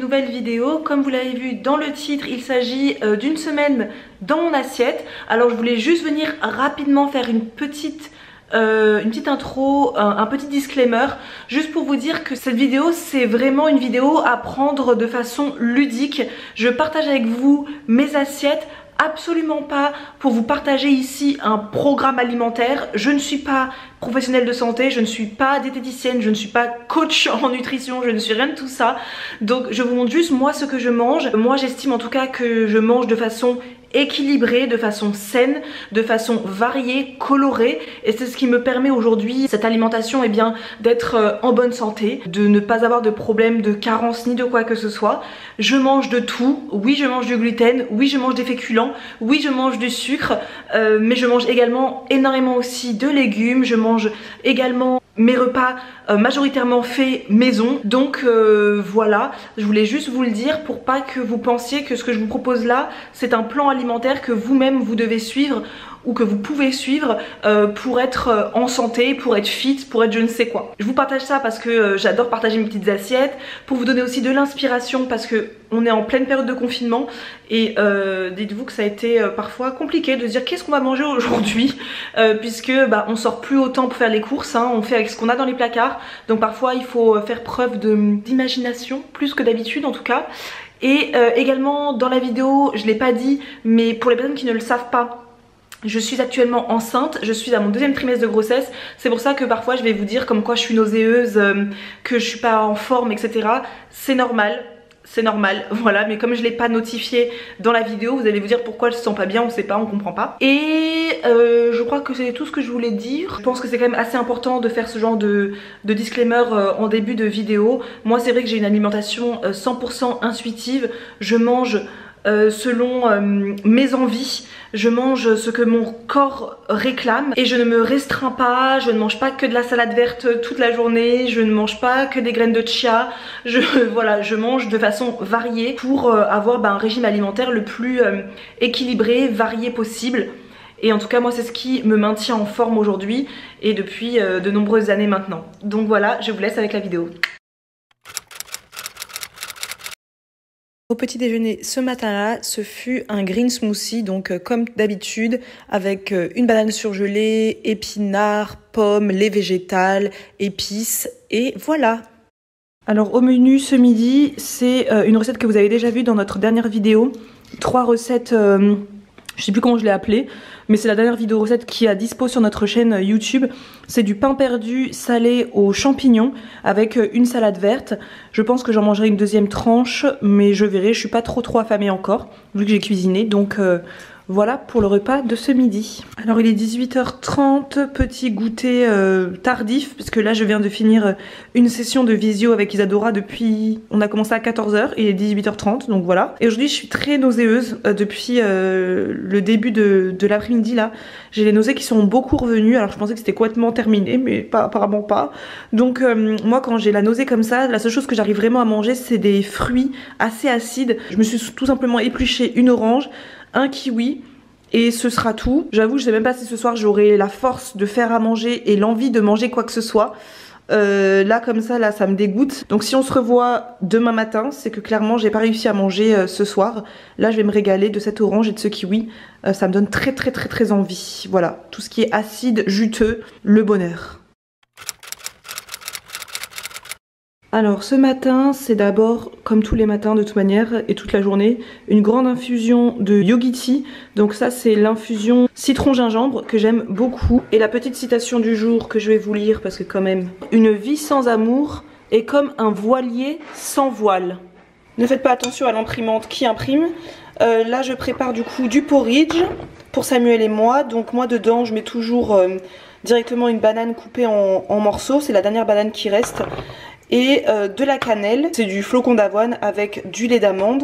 nouvelle vidéo. Comme vous l'avez vu dans le titre, il s'agit d'une semaine dans mon assiette. Alors je voulais juste venir rapidement faire une petite intro, un petit disclaimer, juste pour vous dire que cette vidéo c'est vraiment une vidéo à prendre de façon ludique. Je partage avec vous mes assiettes, absolument pas pour vous partager ici un programme alimentaire. Je ne suis pas professionnelle de santé, je ne suis pas diététicienne, je ne suis pas coach en nutrition, je ne suis rien de tout ça. Donc je vous montre juste moi ce que je mange. Moi j'estime en tout cas que je mange de façon équilibrée, de façon saine, de façon variée, colorée, et c'est ce qui me permet aujourd'hui, cette alimentation, eh bien, d'être en bonne santé, de ne pas avoir de problème de carence ni de quoi que ce soit. Je mange de tout, oui je mange du gluten, oui je mange des féculents, oui je mange du sucre, mais je mange également énormément aussi de légumes, je mange également mes repas majoritairement faits maison. Donc voilà, je voulais juste vous le dire pour pas que vous pensiez que ce que je vous propose là c'est un plan alimentaire que vous-même vous devez suivre ou que vous pouvez suivre pour être en santé, pour être fit, pour être je ne sais quoi. Je vous partage ça parce que j'adore partager mes petites assiettes, pour vous donner aussi de l'inspiration parce que on est en pleine période de confinement et dites-vous que ça a été parfois compliqué de se dire qu'est-ce qu'on va manger aujourd'hui puisque bah, on sort plus autant pour faire les courses, hein, on fait avec ce qu'on a dans les placards, donc parfois il faut faire preuve d'imagination plus que d'habitude en tout cas. Et également dans la vidéo, je l'ai pas dit, mais pour les personnes qui ne le savent pas, je suis actuellement enceinte, je suis à mon 2e trimestre de grossesse. C'est pour ça que parfois je vais vous dire comme quoi je suis nauséeuse, que je suis pas en forme, etc. C'est normal. C'est normal, voilà, mais comme je l'ai pas notifié dans la vidéo, vous allez vous dire pourquoi je me sens pas bien, on sait pas, on comprend pas. Et je crois que c'est tout ce que je voulais dire. Je pense que c'est quand même assez important de faire ce genre de disclaimer en début de vidéo. Moi c'est vrai que j'ai une alimentation 100% intuitive, je mange selon mes envies, je mange ce que mon corps réclame et je ne me restreins pas, je ne mange pas que de la salade verte toute la journée, je ne mange pas que des graines de chia, voilà, je mange de façon variée pour avoir un régime alimentaire le plus équilibré, varié possible. Et en tout cas moi c'est ce qui me maintient en forme aujourd'hui et depuis de nombreuses années maintenant. Donc voilà, je vous laisse avec la vidéo. Au petit déjeuner ce matin-là, ce fut un green smoothie, donc comme d'habitude, avec une banane surgelée, épinards, pommes, lait végétal, épices, et voilà. Alors au menu ce midi, c'est une recette que vous avez déjà vue dans notre dernière vidéo. 3 recettes, je sais plus comment je l'ai appelée, mais c'est la dernière vidéo recette qui est à dispo sur notre chaîne YouTube. C'est du pain perdu salé aux champignons avec une salade verte. Je pense que j'en mangerai une 2e tranche, mais je verrai, je suis pas trop affamée encore, vu que j'ai cuisiné, donc voilà pour le repas de ce midi. Alors il est 18h30, petit goûter tardif, parce que là je viens de finir une session de visio avec Isadora depuis... On a commencé à 14h et il est 18h30, donc voilà. Et aujourd'hui je suis très nauséeuse depuis le début de l'après-midi là. J'ai les nausées qui sont beaucoup revenues, alors je pensais que c'était complètement terminé, mais pas, apparemment pas. Donc moi quand j'ai la nausée comme ça, la seule chose que j'arrive vraiment à manger c'est des fruits assez acides. Je me suis tout simplement épluché une orange, un kiwi et ce sera tout. J'avoue je sais même pas si ce soir j'aurai la force de faire à manger et l'envie de manger quoi que ce soit. Là comme ça là ça me dégoûte. Donc si on se revoit demain matin, c'est que clairement j'ai pas réussi à manger ce soir. Là je vais me régaler de cette orange et de ce kiwi. Ça me donne très envie. Voilà, tout ce qui est acide, juteux, le bonheur. Alors ce matin c'est d'abord, comme tous les matins de toute manière et toute la journée, une grande infusion de Yogiti. Donc ça c'est l'infusion citron gingembre que j'aime beaucoup. Et la petite citation du jour que je vais vous lire parce que quand même, une vie sans amour est comme un voilier sans voile. Ne faites pas attention à l'imprimante qui imprime. Là je prépare du coup du porridge pour Samuel et moi. Donc moi dedans je mets toujours directement une banane coupée en morceaux, c'est la dernière banane qui reste. Et de la cannelle, c'est du flocon d'avoine avec du lait d'amande.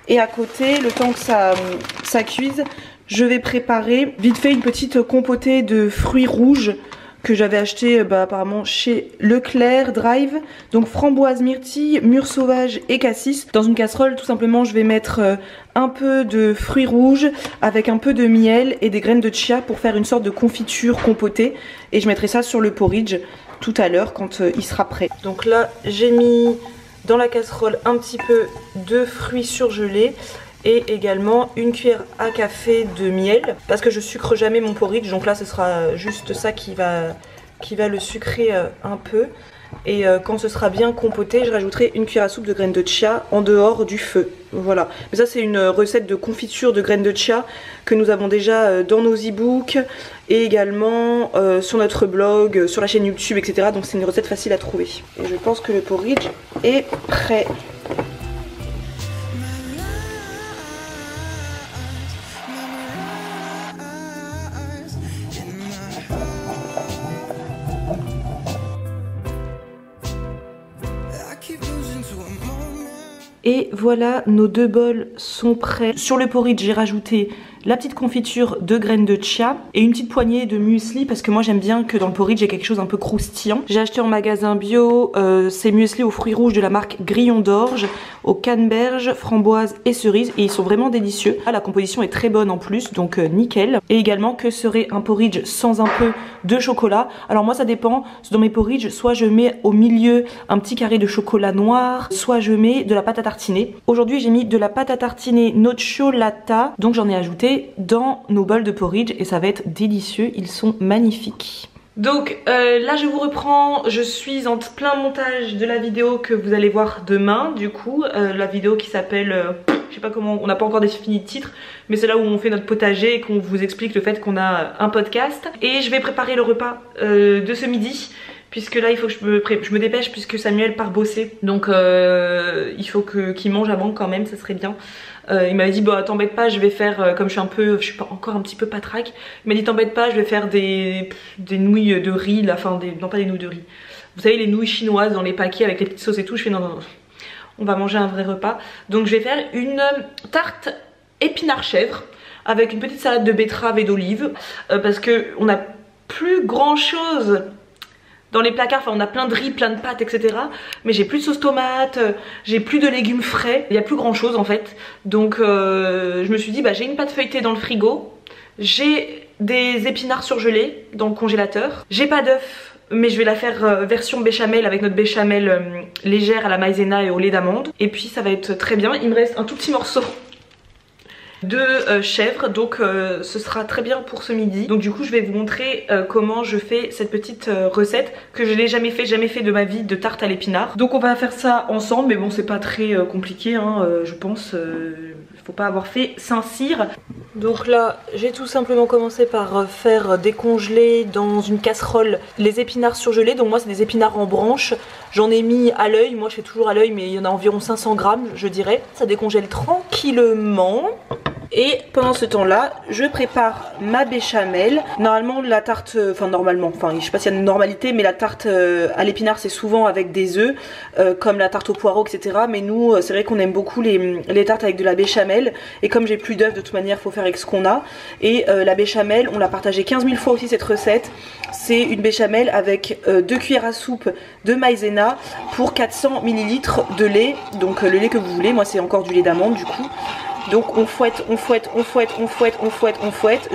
Et à côté, le temps que ça cuise, je vais préparer vite fait une petite compotée de fruits rouges que j'avais acheté apparemment chez Leclerc Drive. Donc framboise, myrtille, mûre sauvage et cassis. Dans une casserole tout simplement je vais mettre un peu de fruits rouges avec un peu de miel et des graines de chia pour faire une sorte de confiture compotée. Et je mettrai ça sur le porridge tout à l'heure quand il sera prêt. Donc là j'ai mis dans la casserole un petit peu de fruits surgelés et également une cuillère à café de miel parce que je sucre jamais mon porridge, donc là ce sera juste ça qui va le sucrer un peu. Et quand ce sera bien compoté, je rajouterai une cuillère à soupe de graines de chia en dehors du feu. Voilà. Mais ça c'est une recette de confiture de graines de chia que nous avons déjà dans nos e-books et également sur notre blog, sur la chaîne YouTube, etc. Donc c'est une recette facile à trouver. Et je pense que le porridge est prêt. Et voilà, nos deux bols sont prêts. Sur le porridge, j'ai rajouté la petite confiture de graines de chia et une petite poignée de muesli parce que moi j'aime bien que dans le porridge il y ait quelque chose un peu croustillant. J'ai acheté en magasin bio ces muesli aux fruits rouges de la marque Grillon d'Orge, aux canneberges, framboises et cerises et ils sont vraiment délicieux. La composition est très bonne en plus, donc nickel. Et également que serait un porridge sans un peu de chocolat. Alors moi ça dépend, dans mes porridge soit je mets au milieu un petit carré de chocolat noir, soit je mets de la pâte à tartiner. Aujourd'hui j'ai mis de la pâte à tartiner nocciolata, donc j'en ai ajouté dans nos bols de porridge et ça va être délicieux, ils sont magnifiques. Donc là je vous reprends, je suis en plein montage de la vidéo que vous allez voir demain du coup, la vidéo qui s'appelle, je sais pas comment, on n'a pas encore défini de titre, mais c'est là où on fait notre potager et qu'on vous explique le fait qu'on a un podcast. Et je vais préparer le repas de ce midi. Puisque là il faut que je me dépêche puisque Samuel part bosser. Donc il faut qu'il mange avant quand même, ça serait bien. Il m'avait dit bah t'embête pas, je vais faire comme je suis pas encore un petit peu patraque. Il m'a dit t'embête pas, je vais faire des nouilles de riz là, enfin non pas des nouilles de riz. Vous savez les nouilles chinoises dans les paquets avec les petites sauces et tout. Je fais non. On va manger un vrai repas. Donc je vais faire une tarte épinard chèvre avec une petite salade de betterave et d'olive parce que on a plus grand chose dans les placards, enfin on a plein de riz, plein de pâtes, etc. Mais j'ai plus de sauce tomate, j'ai plus de légumes frais, il n'y a plus grand chose en fait. Donc je me suis dit bah j'ai une pâte feuilletée dans le frigo, j'ai des épinards surgelés dans le congélateur, j'ai pas d'œuf mais je vais la faire version béchamel avec notre béchamel légère à la maïzena et au lait d'amande. Et puis ça va être très bien, il me reste un tout petit morceau de chèvre, donc ce sera très bien pour ce midi. Donc du coup je vais vous montrer comment je fais cette petite recette que je n'ai jamais fait de ma vie de tarte à l'épinard. Donc on va faire ça ensemble, mais bon c'est pas très compliqué hein, je pense, faut pas avoir fait Saint-Cyr. Donc là j'ai tout simplement commencé par faire décongeler dans une casserole les épinards surgelés. Donc moi c'est des épinards en branches, j'en ai mis à l'œil, moi je fais toujours à l'œil mais il y en a environ 500 grammes je dirais. Ça décongèle tranquillement. Et pendant ce temps-là, je prépare ma béchamel. Normalement, la tarte, je sais pas s'il y a une normalité, mais la tarte à l'épinard, c'est souvent avec des œufs, comme la tarte au poireau, etc. Mais nous, c'est vrai qu'on aime beaucoup les tartes avec de la béchamel. Et comme j'ai plus d'œufs, de toute manière, il faut faire avec ce qu'on a. Et la béchamel, on l'a partagée 15 000 fois aussi cette recette. C'est une béchamel avec 2 cuillères à soupe de maïzena pour 400 ml de lait. Donc le lait que vous voulez, moi c'est encore du lait d'amande du coup. Donc on fouette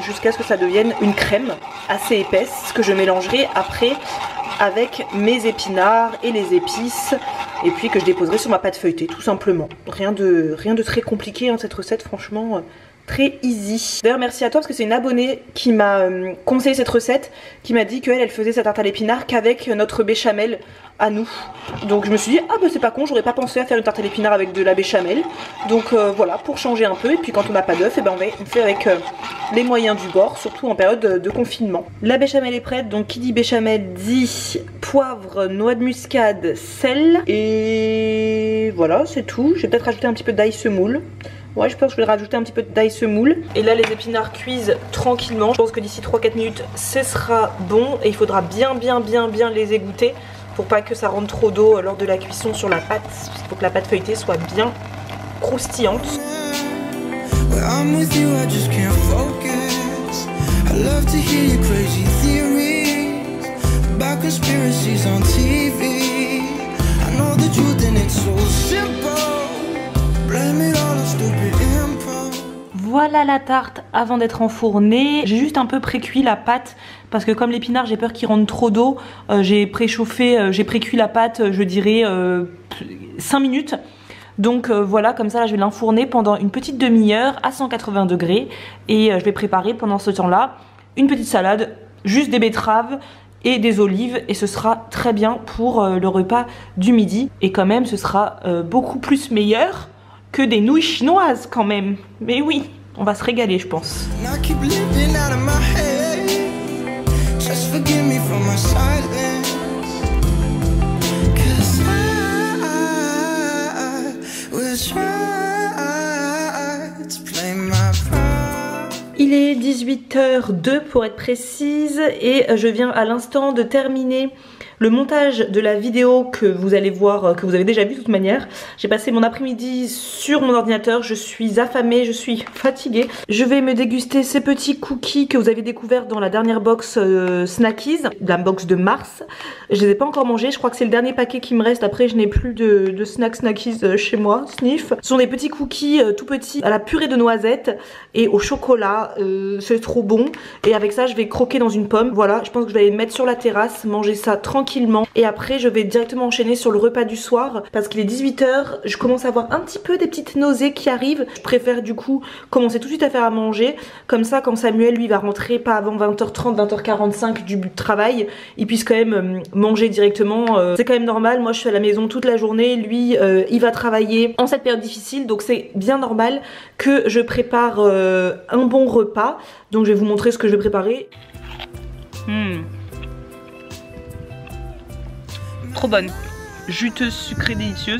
jusqu'à ce que ça devienne une crème assez épaisse que je mélangerai après avec mes épinards et les épices et puis que je déposerai sur ma pâte feuilletée tout simplement. Rien de très compliqué hein, cette recette franchement. Très easy. D'ailleurs merci à toi parce que c'est une abonnée qui m'a conseillé cette recette, qui m'a dit qu'elle faisait sa tarte à l'épinard qu'avec notre béchamel à nous. Donc je me suis dit ah bah c'est pas con, j'aurais pas pensé à faire une tarte à l'épinard avec de la béchamel. Donc voilà, pour changer un peu. Et puis quand on n'a pas d'œuf, et ben on fait avec les moyens du bord, surtout en période de confinement. La béchamel est prête, donc qui dit béchamel dit poivre, noix de muscade, sel. Et voilà c'est tout. Je vais peut-être rajouter un petit peu d'ail semoule. Ouais, je pense que je vais rajouter un petit peu d'ail semoule. Et là, les épinards cuisent tranquillement. Je pense que d'ici 3-4 minutes, ce sera bon. Et il faudra bien les égoutter pour pas que ça rentre trop d'eau lors de la cuisson sur la pâte. Il faut que la pâte feuilletée soit bien croustillante. voilà la tarte avant d'être enfournée. J'ai juste un peu pré-cuit la pâte parce que comme l'épinard j'ai peur qu'il rentre trop d'eau. J'ai préchauffé, j'ai pré-cuit la pâte je dirais 5 minutes. Donc voilà, comme ça là je vais l'enfourner pendant une petite demi-heure à 180 degrés. Et je vais préparer pendant ce temps là une petite salade, juste des betteraves et des olives, et ce sera très bien pour le repas du midi. Et quand même ce sera beaucoup plus meilleur que des nouilles chinoises quand même. Mais oui, on va se régaler je pense. Il est 18h02 pour être précise et je viens à l'instant de terminer le montage de la vidéo que vous allez voir, que vous avez déjà vu de toute manière. J'ai passé mon après-midi sur mon ordinateur, je suis affamée, je suis fatiguée. Je vais me déguster ces petits cookies que vous avez découverts dans la dernière box Snackies, la box de mars. Je les ai pas encore mangés, je crois que c'est le dernier paquet qui me reste, après je n'ai plus de Snackies chez moi, sniff. Ce sont des petits cookies tout petits à la purée de noisettes et au chocolat, c'est trop bon. Et avec ça je vais croquer dans une pomme, voilà, je pense que je vais aller me mettre sur la terrasse, manger ça tranquillement. Et après je vais directement enchaîner sur le repas du soir parce qu'il est 18h, je commence à avoir un petit peu des petites nausées qui arrivent. Je préfère du coup commencer tout de suite à faire à manger, comme ça quand Samuel lui va rentrer pas avant 20h30, 20h45 du travail, il puisse quand même manger directement. C'est quand même normal, moi je suis à la maison toute la journée, lui il va travailler en cette période difficile, donc c'est bien normal que je prépare un bon repas. Donc je vais vous montrer ce que je vais préparer. Trop bonne, juteuse, sucrée, délicieuse.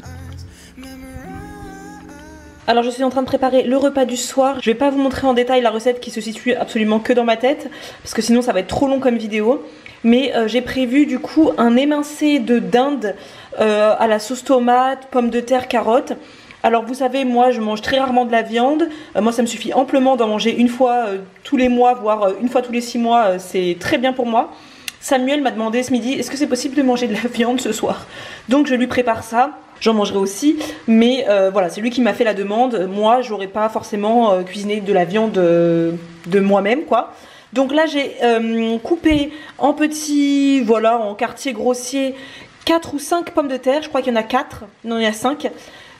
Alors je suis en train de préparer le repas du soir. Je vais pas vous montrer en détail la recette qui se situe absolument que dans ma tête parce que sinon ça va être trop long comme vidéo. Mais j'ai prévu du coup un émincé de dinde à la sauce tomate, pommes de terre, carottes. Alors vous savez, moi je mange très rarement de la viande. Moi ça me suffit amplement d'en manger une fois tous les mois, voire une fois tous les 6 mois. C'est très bien pour moi. Samuel m'a demandé ce midi, est-ce que c'est possible de manger de la viande ce soir? Donc je lui prépare ça. J'en mangerai aussi, mais voilà, c'est lui qui m'a fait la demande. Moi, j'aurais pas forcément cuisiné de la viande de moi-même, quoi. Donc là, j'ai coupé en petits, voilà, en quartiers grossiers, 4 ou 5 pommes de terre. Je crois qu'il y en a 4, non, il y en a 5.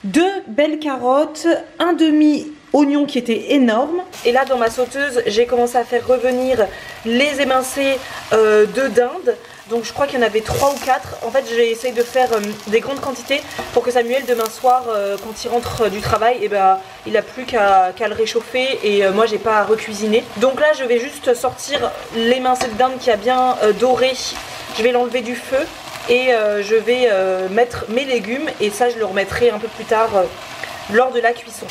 2 belles carottes, un demi-oignon qui était énorme. Et là, dans ma sauteuse, j'ai commencé à faire revenir les émincés de dinde. Donc je crois qu'il y en avait 3 ou 4. En fait j'ai essayé de faire des grandes quantités pour que Samuel demain soir quand il rentre du travail, et ben, il n'a plus qu'à le réchauffer et moi j'ai pas à recuisiner. Donc là je vais juste sortir l'émincé de dinde qui a bien doré. Je vais l'enlever du feu et je vais mettre mes légumes et ça je le remettrai un peu plus tard lors de la cuisson.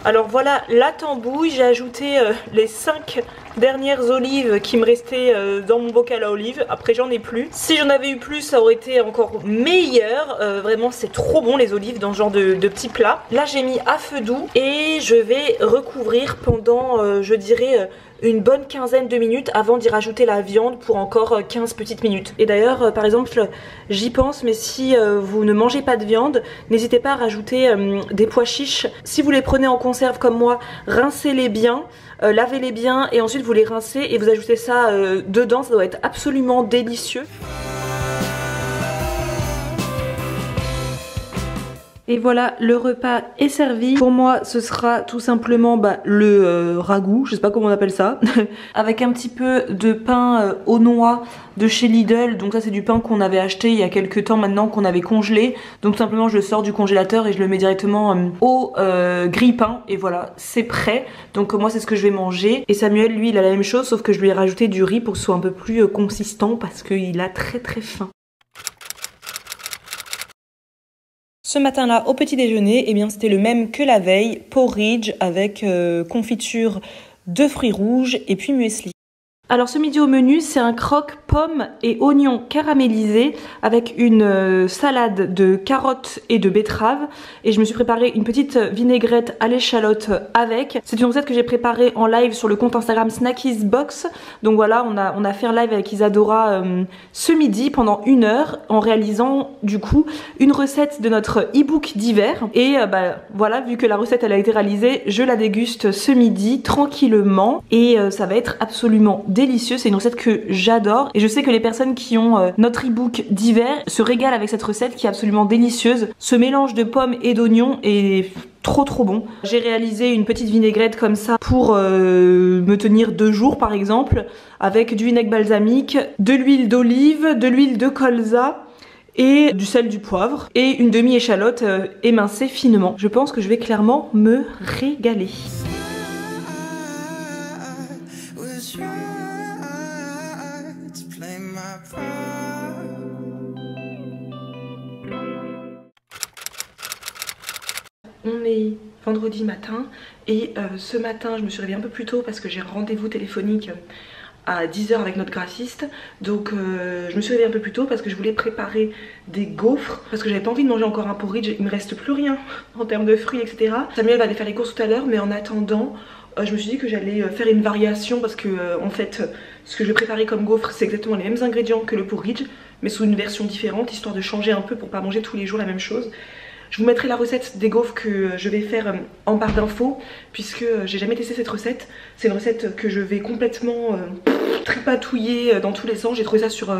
Alors voilà la tambouille, j'ai ajouté les 5 dernières olives qui me restaient dans mon bocal à olives. Après j'en ai plus. Si j'en avais eu plus ça aurait été encore meilleur. Vraiment c'est trop bon les olives dans ce genre de petits plats. Là j'ai mis à feu doux et je vais recouvrir pendant je dirais une bonne quinzaine de minutes avant d'y rajouter la viande pour encore 15 petites minutes. Et d'ailleurs par exemple j'y pense, mais si vous ne mangez pas de viande, n'hésitez pas à rajouter des pois chiches. Si vous les prenez en conserve comme moi, rincez-les bien, lavez-les bien et ensuite vous les rincez et vous ajoutez ça dedans, ça doit être absolument délicieux. Et voilà, le repas est servi. Pour moi, ce sera tout simplement le ragoût, je sais pas comment on appelle ça, avec un petit peu de pain aux noix de chez Lidl. Donc ça c'est du pain qu'on avait acheté il y a quelques temps maintenant, qu'on avait congelé. Donc tout simplement je le sors du congélateur et je le mets directement au grille-pain. Et voilà, c'est prêt. Donc moi c'est ce que je vais manger. Et Samuel lui il a la même chose, sauf que je lui ai rajouté du riz pour que ce soit un peu plus consistant parce qu'il a très très faim. Ce matin-là, au petit déjeuner, eh bien c'était le même que la veille, porridge avec confiture de fruits rouges et puis muesli. Alors ce midi au menu, c'est un croque pommes et oignons caramélisés avec une salade de carottes et de betteraves. Et je me suis préparé une petite vinaigrette à l'échalote avec. C'est une recette que j'ai préparée en live sur le compte Instagram Snackysbox. Donc voilà, on a fait un live avec Isadora ce midi pendant 1 heure en réalisant du coup une recette de notre e-book d'hiver. Et voilà, vu que la recette elle a été réalisée, je la déguste ce midi tranquillement. Et ça va être absolument délicieux, c'est une recette que j'adore et je sais que les personnes qui ont notre e-book d'hiver se régalent avec cette recette qui est absolument délicieuse. Ce mélange de pommes et d'oignons est trop bon. J'ai réalisé une petite vinaigrette comme ça pour me tenir 2 jours par exemple, avec du vinaigre balsamique, de l'huile d'olive, de l'huile de colza et du sel, du poivre et une demi-échalote émincée finement. Je pense que je vais clairement me régaler. On est vendredi matin et ce matin je me suis réveillée un peu plus tôt parce que j'ai un rendez-vous téléphonique à 10 h avec notre graphiste. Donc je me suis réveillée un peu plus tôt parce que je voulais préparer des gaufres parce que j'avais pas envie de manger encore un porridge, il me reste plus rien en termes de fruits etc. Samuel va aller faire les courses tout à l'heure mais en attendant je me suis dit que j'allais faire une variation parce que en fait ce que je vais préparer comme gaufre c'est exactement les mêmes ingrédients que le porridge mais sous une version différente histoire de changer un peu pour pas manger tous les jours la même chose. Je vous mettrai la recette des gaufres que je vais faire en barre d'infos puisque j'ai jamais testé cette recette. C'est une recette que je vais complètement tripatouiller dans tous les sens. J'ai trouvé ça sur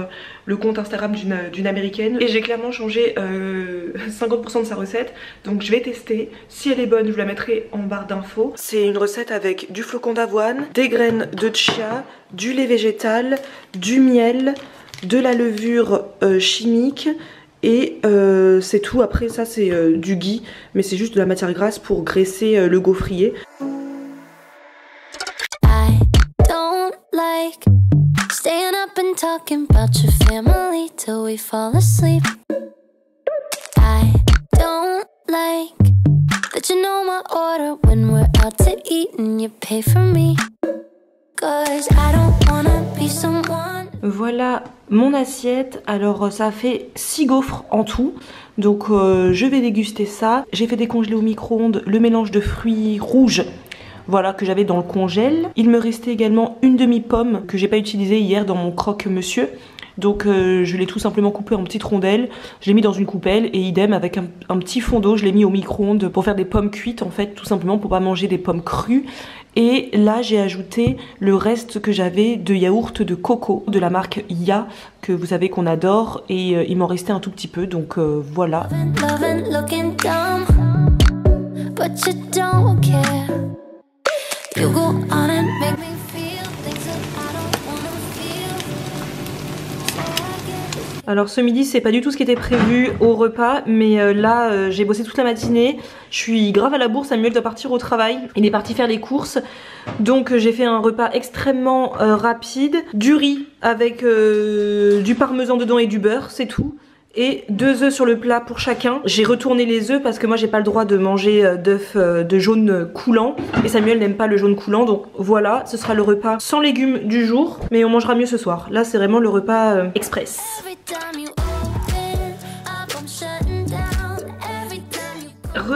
le compte Instagram d'une américaine et j'ai clairement changé 50% de sa recette. Donc je vais tester. Si elle est bonne, je vous la mettrai en barre d'infos. C'est une recette avec du flocon d'avoine, des graines de chia, du lait végétal, du miel, de la levure chimique. Et c'est tout, après ça c'est du ghee, mais c'est juste de la matière grasse pour graisser le gaufrier. I don't like staying up and talking about your family till we fall asleep. I don't like that you know my order when we're out to eat and you pay for me. Cause I don't wanna be someone. Voilà mon assiette. Alors ça fait 6 gaufres en tout. Donc je vais déguster ça. J'ai fait décongeler au micro-ondes le mélange de fruits rouges. Voilà, que j'avais dans le congèle. Il me restait également une demi-pomme que j'ai pas utilisée hier dans mon croque-monsieur. Donc je l'ai tout simplement coupé en petites rondelles, je l'ai mis dans une coupelle et idem avec un petit fond d'eau, je l'ai mis au micro-ondes pour faire des pommes cuites en fait, tout simplement pour pas manger des pommes crues. Et là j'ai ajouté le reste que j'avais de yaourt de coco de la marque Ya, que vous savez qu'on adore, et il m'en restait un tout petit peu, donc voilà. Alors ce midi c'est pas du tout ce qui était prévu au repas, mais là j'ai bossé toute la matinée, je suis grave à la bourre, Samuel doit partir au travail, il est parti faire les courses, donc j'ai fait un repas extrêmement rapide, du riz avec du parmesan dedans et du beurre, c'est tout. Et 2 œufs sur le plat pour chacun. J'ai retourné les œufs parce que moi j'ai pas le droit de manger d'œufs de jaune coulant. Et Samuel n'aime pas le jaune coulant. Donc voilà, ce sera le repas sans légumes du jour. Mais on mangera mieux ce soir. Là c'est vraiment le repas express.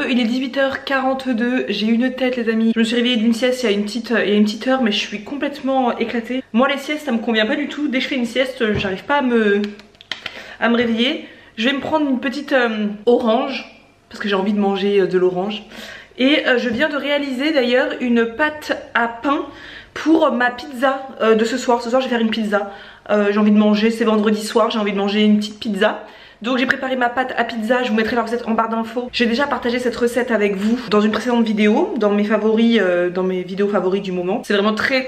Il est 18h42, j'ai une tête les amis. Je me suis réveillée d'une sieste il y a une petite heure, mais je suis complètement éclatée. Moi les siestes ça me convient pas du tout. Dès que je fais une sieste, j'arrive pas à me réveiller. Je vais me prendre une petite orange parce que j'ai envie de manger de l'orange. Et je viens de réaliser d'ailleurs une pâte à pain pour ma pizza de ce soir. Ce soir je vais faire une pizza. J'ai envie de manger, c'est vendredi soir, j'ai envie de manger une petite pizza. Donc j'ai préparé ma pâte à pizza, je vous mettrai la recette en barre d'infos. J'ai déjà partagé cette recette avec vous dans une précédente vidéo, dans mes favoris, dans mes vidéos favoris du moment. C'est vraiment très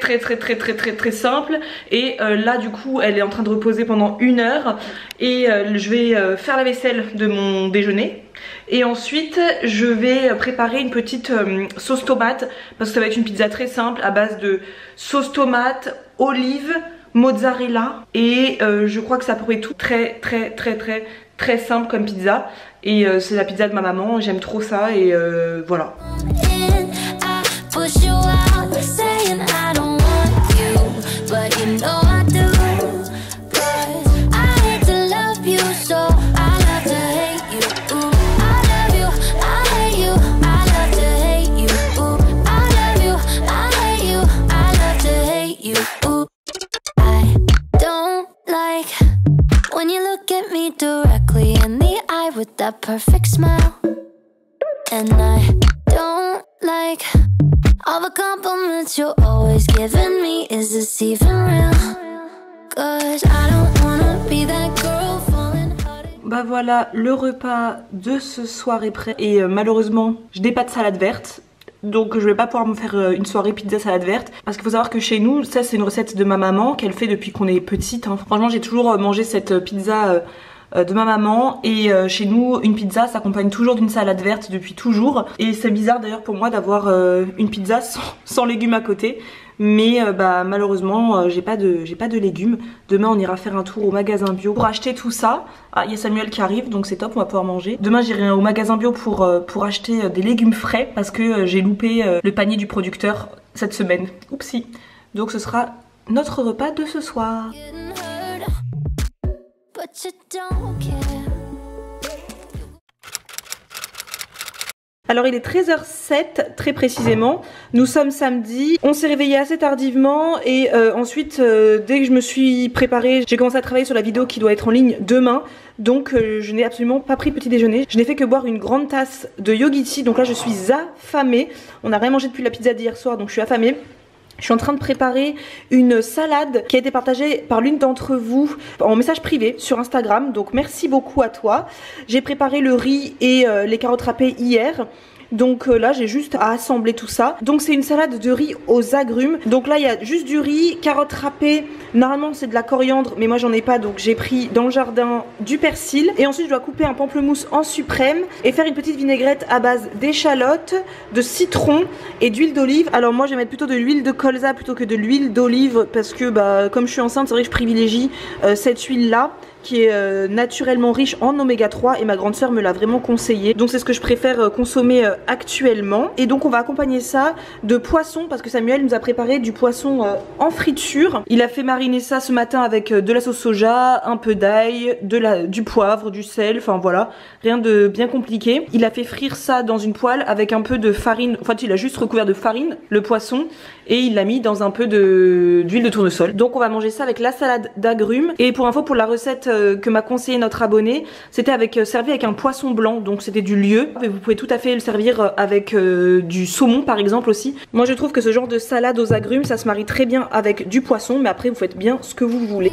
simple. Et là du coup elle est en train de reposer pendant 1 heure. Et je vais faire la vaisselle de mon déjeuner. Et ensuite je vais préparer une petite sauce tomate, parce que ça va être une pizza très simple à base de sauce tomate, olive, mozzarella, et je crois que ça pourrait tout très simple comme pizza. Et c'est la pizza de ma maman, j'aime trop ça, et voilà. with that perfect smile. And I don't like all the compliments you're always giving me. Is this even real? Cause I don't wanna be that girl falling hard. Bah voilà, le repas de ce soir est prêt. Et malheureusement, je n'ai pas de salade verte. Donc je vais pas pouvoir me faire une soirée pizza salade verte. Parce qu'il faut savoir que chez nous, ça c'est une recette de ma maman qu'elle fait depuis qu'on est petite. Hein. Franchement j'ai toujours mangé cette pizza de ma maman. Et chez nous une pizza s'accompagne toujours d'une salade verte depuis toujours. Et c'est bizarre d'ailleurs pour moi d'avoir une pizza sans légumes à côté. Mais bah malheureusement j'ai pas de légumes. Demain on ira faire un tour au magasin bio pour acheter tout ça. Ah il y a Samuel qui arrive donc c'est top, on va pouvoir manger. Demain j'irai au magasin bio pour acheter des légumes frais parce que j'ai loupé le panier du producteur cette semaine. Oupsie. Donc ce sera notre repas de ce soir. Alors il est 13h07 très précisément, nous sommes samedi, on s'est réveillé assez tardivement et ensuite dès que je me suis préparée, j'ai commencé à travailler sur la vidéo qui doit être en ligne demain. Donc je n'ai absolument pas pris petit déjeuner, je n'ai fait que boire une grande tasse de yogi tea, donc là je suis affamée, on n'a rien mangé depuis la pizza d'hier soir donc je suis affamée. Je suis en train de préparer une salade qui a été partagée par l'une d'entre vous en message privé sur Instagram. Donc merci beaucoup à toi. J'ai préparé le riz et les carottes râpées hier. Donc là j'ai juste à assembler tout ça. Donc c'est une salade de riz aux agrumes. Donc là il y a juste du riz, carottes râpées. Normalement c'est de la coriandre mais moi j'en ai pas donc j'ai pris dans le jardin du persil. Et ensuite je dois couper un pamplemousse en suprême et faire une petite vinaigrette à base d'échalotes, de citron et d'huile d'olive. Alors moi je vais mettre plutôt de l'huile de colza plutôt que de l'huile d'olive parce que bah comme je suis enceinte c'est vrai que je privilégie cette huile là qui est naturellement riche en oméga 3 et ma grande soeur me l'a vraiment conseillé. Donc c'est ce que je préfère consommer actuellement. Et donc on va accompagner ça de poisson parce que Samuel nous a préparé du poisson en friture. Il a fait mariner ça ce matin avec de la sauce soja, un peu d'ail, du poivre, du sel, enfin voilà, rien de bien compliqué. Il a fait frire ça dans une poêle avec un peu de farine, enfin il a juste recouvert de farine le poisson et il l'a mis dans un peu d'huile de tournesol. Donc on va manger ça avec la salade d'agrumes. Et pour info, pour la recette que m'a conseillé notre abonné, c'était servi avec un poisson blanc, donc c'était du lieu. Et vous pouvez tout à fait le servir avec du saumon par exemple aussi. Moi je trouve que ce genre de salade aux agrumes ça se marie très bien avec du poisson, mais après vous faites bien ce que vous voulez.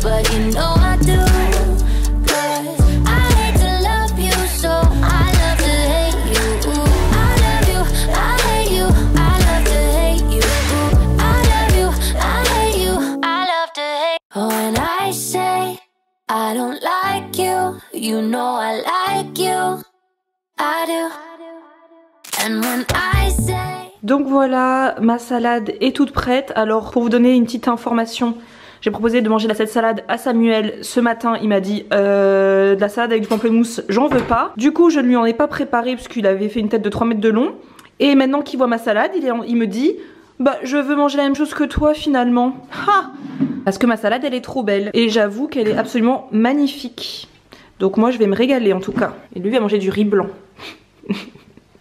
But you know I do, 'cause I hate to love you, so I love to hate you. I love you, I hate you, I love to hate you. I love you, I hate you, I love to hate. When I say I don't like you, you know I like you, I do. And when I say... Donc voilà, ma salade est toute prête. Alors pour vous donner une petite information, j'ai proposé de manger cette salade à Samuel ce matin. Il m'a dit de la salade avec du pamplemousse, j'en veux pas. Du coup je ne lui en ai pas préparé puisqu'il avait fait une tête de 3 mètres de long. Et maintenant qu'il voit ma salade, il me dit bah je veux manger la même chose que toi finalement. Ha! Parce que ma salade elle est trop belle. Et j'avoue qu'elle est absolument magnifique. Donc moi je vais me régaler en tout cas. Et lui va manger du riz blanc.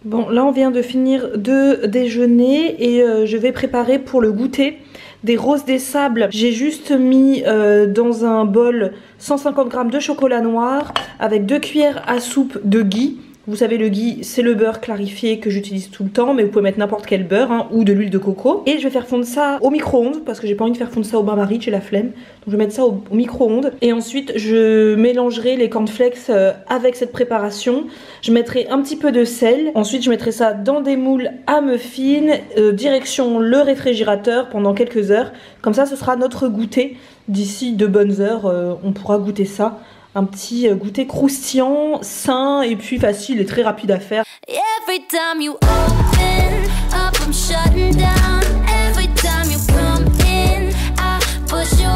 Bon là on vient de finir de déjeuner et je vais préparer pour le goûter des roses des sables. J'ai juste mis dans un bol 150 g de chocolat noir avec 2 cuillères à soupe de ghee. Vous savez le ghee c'est le beurre clarifié que j'utilise tout le temps, mais vous pouvez mettre n'importe quel beurre hein, ou de l'huile de coco. Et je vais faire fondre ça au micro-ondes parce que j'ai pas envie de faire fondre ça au bain-marie, j'ai la flemme. Donc je vais mettre ça au micro-ondes et ensuite je mélangerai les cornflakes avec cette préparation. Je mettrai un petit peu de sel, ensuite je mettrai ça dans des moules à muffins, direction le réfrigérateur pendant quelques heures. Comme ça ce sera notre goûter. D'ici de bonnes heures on pourra goûter ça. Un petit goûter croustillant, sain et puis facile et très rapide à faire. Every time you open up, I'm shutting down. Every time you come in, I push you.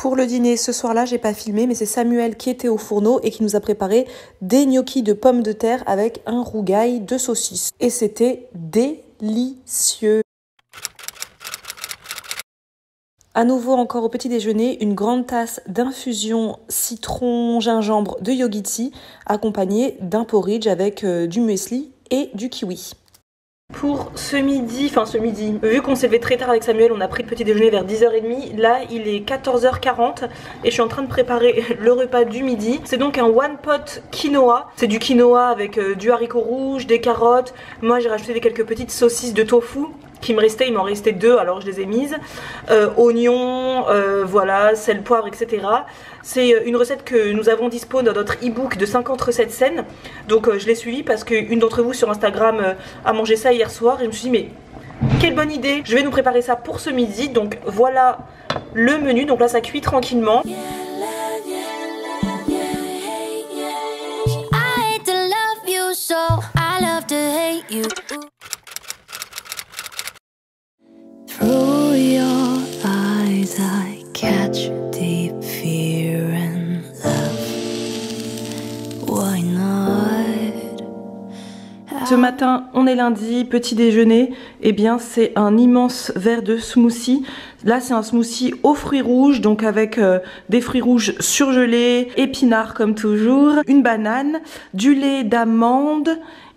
Pour le dîner ce soir-là, j'ai pas filmé, mais c'est Samuel qui était au fourneau et qui nous a préparé des gnocchis de pommes de terre avec un rougail de saucisse. Et c'était délicieux. À nouveau encore au petit déjeuner, une grande tasse d'infusion citron-gingembre de Yogiti accompagnée d'un porridge avec du muesli et du kiwi. Pour ce midi, vu qu'on s'est levé très tard avec Samuel, on a pris le petit déjeuner vers 10h30. Là, il est 14h40 et je suis en train de préparer le repas du midi. C'est donc un one pot quinoa. C'est du quinoa avec du haricot rouge, des carottes. Moi, j'ai rajouté quelques petites saucisses de tofu qui me restaient, il m'en restait 2 alors je les ai mises. Oignons, voilà, sel, poivre, etc. C'est une recette que nous avons dispo dans notre e-book de 50 recettes saines. Donc je l'ai suivi parce qu'une d'entre vous sur Instagram a mangé ça hier soir et je me suis dit mais quelle bonne idée, je vais nous préparer ça pour ce midi. Donc voilà le menu, donc là ça cuit tranquillement. Through your eyes I catch deep fear and love. Why not? Ce matin, on est lundi, petit déjeuner, et bien c'est un immense verre de smoothie. Là c'est un smoothie aux fruits rouges, donc avec des fruits rouges surgelés, épinards comme toujours, une banane, du lait d'amande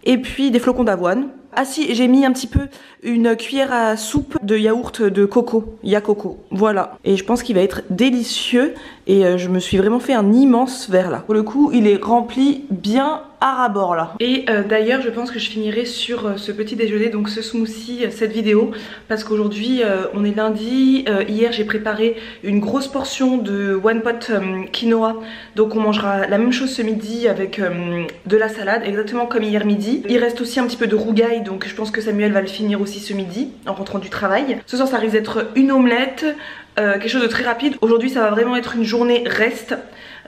et puis des flocons d'avoine. Ah si, j'ai mis un petit peu une cuillère à soupe de yaourt de coco, Yacoco, voilà. Et je pense qu'il va être délicieux et je me suis vraiment fait un immense verre là. Pour le coup, il est rempli bien à ras-bord là. Et d'ailleurs, je pense que je finirai sur ce petit déjeuner, donc ce smoothie, cette vidéo, parce qu'aujourd'hui, on est lundi. Hier, j'ai préparé une grosse portion de one pot quinoa, donc on mangera la même chose ce midi avec de la salade, exactement comme hier midi. Il reste aussi un petit peu de rougail, donc je pense que Samuel va le finir aussi ce midi en rentrant du travail. Ce soir ça risque d'être une omelette, quelque chose de très rapide. Aujourd'hui ça va vraiment être une journée reste.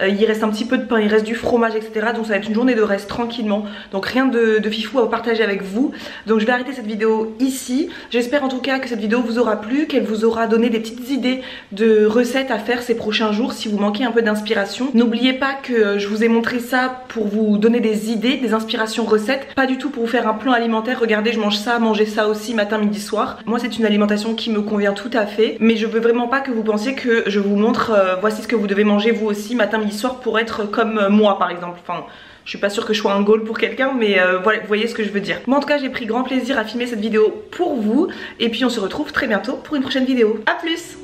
Il reste un petit peu de pain, il reste du fromage, etc. Donc ça va être une journée de reste tranquillement. Donc rien de fifou à partager avec vous. Donc je vais arrêter cette vidéo ici. J'espère en tout cas que cette vidéo vous aura plu, qu'elle vous aura donné des petites idées de recettes à faire ces prochains jours si vous manquez un peu d'inspiration. N'oubliez pas que je vous ai montré ça pour vous donner des idées, des inspirations recettes. Pas du tout pour vous faire un plan alimentaire. Regardez, je mange ça, mangez ça aussi matin, midi, soir. Moi c'est une alimentation qui me convient tout à fait. Mais je veux vraiment pas que vous pensiez que je vous montre voici ce que vous devez manger vous aussi matin, midi, soir pour être comme moi par exemple. Enfin, je suis pas sûre que je sois un goal pour quelqu'un, mais voilà, vous voyez ce que je veux dire. Moi en tout cas j'ai pris grand plaisir à filmer cette vidéo pour vous. Et puis on se retrouve très bientôt pour une prochaine vidéo. A plus.